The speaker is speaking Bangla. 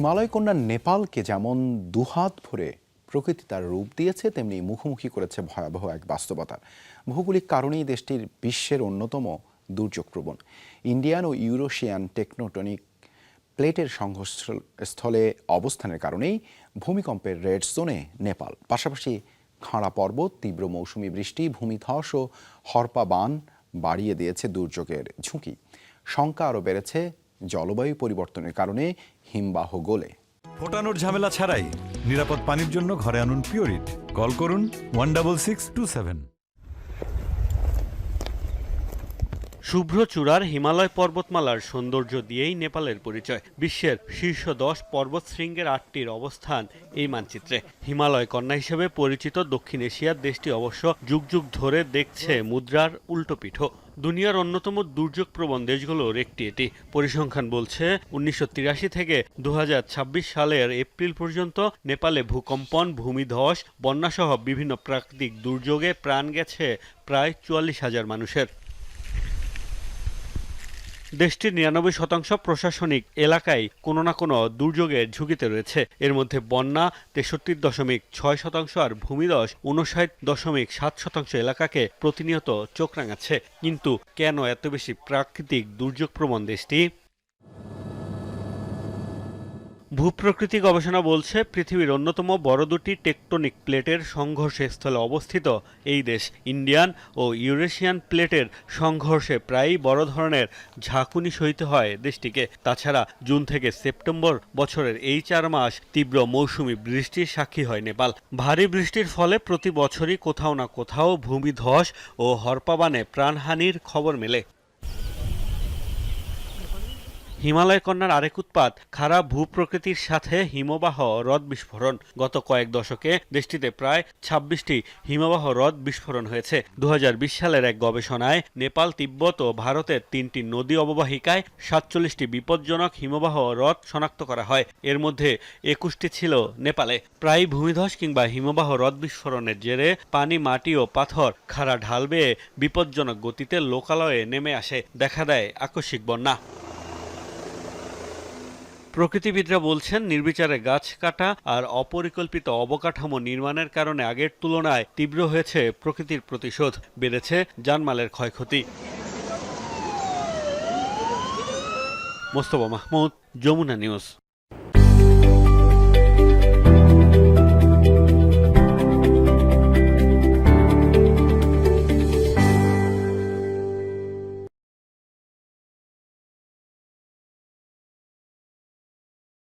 হিমালয় কন্যা নেপালকে যেমন দুহাত ভরে প্রকৃতি তার রূপ দিয়েছে, তেমনি মুখোমুখি করেছে ভয়াবহ এক বাস্তবতার। ভৌগোলিক কারণেই দেশটির বিশ্বের অন্যতম দুর্যোগপ্রবণ ইন্ডিয়ান ও ইউরোশিয়ান টেকটোনিক প্লেটের সংঘর্ষস্থলে অবস্থানের কারণেই ভূমিকম্পের রেড জোনে নেপাল। পাশাপাশি খাঁড়া পর্বত, তীব্র মৌসুমি বৃষ্টি, ভূমিধস ও হরপা বান বাড়িয়ে দিয়েছে দুর্যোগের ঝুঁকি। শঙ্কা আরও বেড়েছে জলবায়ু পরিবর্তনের কারণে হিমবাহ গলে। ফোটানোর ঝামেলা ছাড়াই নিরাপদ পানির জন্য ঘরে আনুন পিওরিট। কল করুন 16627। শুভ্র চূড়ার হিমালয় পর্বতমালার সৌন্দর্য দিয়েই নেপালের পরিচয়। বিশ্বের শীর্ষ 10 পর্বত শৃঙ্গের 8টির অবস্থান এই মানচিত্রে। হিমালয় কন্যা হিসেবে পরিচিত দক্ষিণ এশিয়ার দেশটি অবশ্য যুগ যুগ ধরে দেখছে মুদ্রার উল্টো পিঠো। দুনিয়ার অন্যতম দুর্যোগপ্রবণ দেশগুলোর একটি এটি। পরিসংখ্যান বলছে 1983 থেকে 2026 সালের এপ্রিল পর্যন্ত নেপালে ভূকম্পন, ভূমিধস, বন্যাসহ বিভিন্ন প্রাকৃতিক দুর্যোগে প্রাণ গেছে প্রায় 44,000 মানুষের। দেশটির 99% প্রশাসনিক এলাকায় কোনো না কোনো দুর্যোগের ঝুঁকিতে রয়েছে। এর মধ্যে বন্যা 63.6% আর ভূমিধস 59.7% এলাকাকে প্রতিনিয়ত চোখ রাঙাচ্ছে। কিন্তু কেন এত বেশি প্রাকৃতিক দুর্যোগপ্রবণ দেশটি? ভূপ্রকৃতি গবেষণা বলছে, পৃথিবীর অন্যতম বড় দুটি টেকটোনিক প্লেটের সংঘর্ষস্থলে অবস্থিত এই দেশ। ইন্ডিয়ান ও ইউরেশিয়ান প্লেটের সংঘর্ষে প্রায়ই বড় ধরনের ঝাঁকুনি সইতে হয় দেশটিকে। তাছাড়া জুন থেকে সেপ্টেম্বর বছরের এই 4 মাস তীব্র মৌসুমি বৃষ্টির সাক্ষী হয় নেপাল। ভারী বৃষ্টির ফলে প্রতি বছরই কোথাও না কোথাও ভূমিধস ও হরপাবানে প্রাণহানির খবর মেলে। হিমালয় কন্যার আরেক উৎপাত খারাপ ভূপ্রকৃতির সাথে হিমবাহ হ্রদ বিস্ফোরণ। গত কয়েক দশকে দেশটিতে প্রায় 26টি হিমবাহ হ্রদ বিস্ফোরণ হয়েছে। 2020 সালের এক গবেষণায় নেপাল, তিব্বত ও ভারতের 3টি নদী অববাহিকায় 47টি বিপজ্জনক হিমবাহ হ্রদ শনাক্ত করা হয়। এর মধ্যে 21টি ছিল নেপালে। প্রায় ভূমিধস কিংবা হিমবাহ হ্রদ বিস্ফোরণের জেরে পানি, মাটি ও পাথর খাড়া ঢাল বেয়ে বিপজ্জনক গতিতে লোকালয়ে নেমে আসে। দেখা দেয় আকস্মিক বন্যা। প্রকৃতিবিদরা বলছেন, নির্বিচারে গাছ কাটা আর অপরিকল্পিত অবকাঠামো নির্মাণের কারণে আগের তুলনায় তীব্র হয়েছে প্রকৃতির প্রতিশোধ, বেড়েছে জানমালের ক্ষয়ক্ষতি। মোস্তফা মাহমুদ, যমুনা নিউজ।